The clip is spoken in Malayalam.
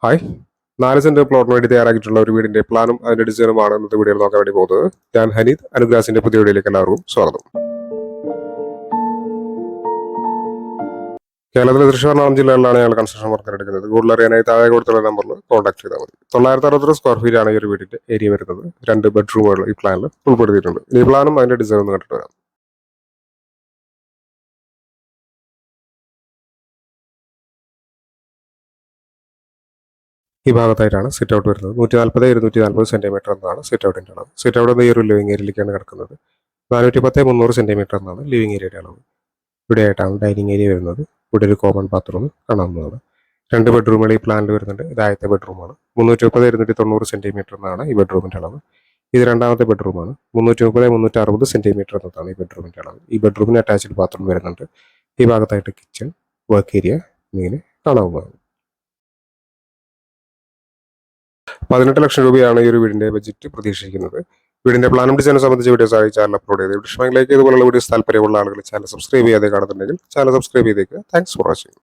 ഹായ് 4 സെന്റ് പ്ലോട്ടിന് വേണ്ടി തയ്യാറാക്കിയിട്ടുള്ള ഒരു വീടിന്റെ പ്ലാനും അതിന്റെ ഡിസൈനുമാണ് ഇന്നത്തെ വീഡിയോയിൽ നോക്കാൻ വേണ്ടി പോകുന്നത്. ഞാൻ ഹനീദ്, അനുഗ്രാസിന്റെ പുതിയ വീഡിയോയിലേക്ക് എല്ലാവർക്കും സ്വാഗതം. കേരളത്തിലെ തൃശ്ശൂർ എറണാകുളം ജില്ലകളിലാണ് ഞങ്ങൾ കൺസ്ട്രക്ഷൻ വർക്ക് എടുക്കുന്നത്. കൂടുതൽ അറിയാനായി താഴെ കൊടുത്തുള്ള നമ്പറിൽ കോൺടാക്ട് ചെയ്താൽ മതി. 960 സ്ക്വയർ ഫീറ്റ് ആണ് ഈ ഒരു വീടിന്റെ ഏരിയ വരുന്നത്. 2 ബെഡ്റൂമുകൾ ഈ പ്ലാനിൽ ഉൾപ്പെടുത്തിയിട്ടുണ്ട്. ഈ പ്ലാനും അതിന്റെ ഡിസൈനും കണ്ടിട്ട് വരാം. ഈ ഭാഗത്തായിട്ടാണ് സിറ്റ് ഔട്ട് വരുന്നത്. 140-240 സെന്റിമീറ്റർ എന്നാണ് സിറ്റ് ഔട്ടിന്റെ അളവ്. സിറ്റ് ഔട്ട് ഈ ഒരു ലിവിംഗ് ഏരിയയിലേക്കാണ് കിടക്കുന്നത്. 410-300 സെന്റിമീറ്റർ എന്നാണ് ലിവിംഗ് ഏരിയയുടെ അളവ്. ഇവിടെ ആയിട്ടാണ് ഡൈനിങ് ഏരിയ വരുന്നത്. ഇവിടെ ഒരു കോമൺ ബാത്റൂം കാണാവുന്നതാണ്. 2 ബെഡ്റൂമുകൾ ഈ പ്ലാനിൽ വരുന്നുണ്ട്. ഇത് ആദ്യത്തെ ബെഡ്റൂമാണ്. 330-290 സെന്റിമീറ്റർ എന്നാണ് ഈ ബെഡ്റൂമിന്റെ അളവ്. ഇത് രണ്ടാമത്തെ ബെഡ്റൂമാണ്. 330-360 സെന്റിമീറ്റർ എന്നതാണ് ഈ ബെഡ്റൂമിന്റെ അളവ്. ഈ ബെഡ്റൂമിന് അറ്റാച്ച്ഡ് ബാത്റൂം വരുന്നുണ്ട്. ഈ ഭാഗത്തായിട്ട് കിച്ചൺ, വർക്ക് ഏരിയ എന്നിങ്ങനെ കാണാവുന്നതാണ്. 18 ലക്ഷം രൂപയാണ് ഈ ഒരു വീടിന്റെ ബജറ്റ് പ്രതീക്ഷിക്കുന്നത്. വീടിന്റെ പ്ലാനും ഡിസൈനും സംബന്ധിച്ച വീഡിയോസ് ആയി ചാനൽ അപ്ലോഡ് ചെയ്ത് ഇഷ്ടമെങ്കിലേക്ക് ഇതുപോലുള്ള വീഡിയോസ് താല്പര്യമുള്ള ആളുകൾ ചാനൽ സബ്സ്ക്രൈബ് ചെയ്യാതെ കാണുന്നുണ്ടെങ്കിൽ ചാനൽ സബ്സ്ക്രൈബ് ചെയ്തേക്കുക. Thanks for watching.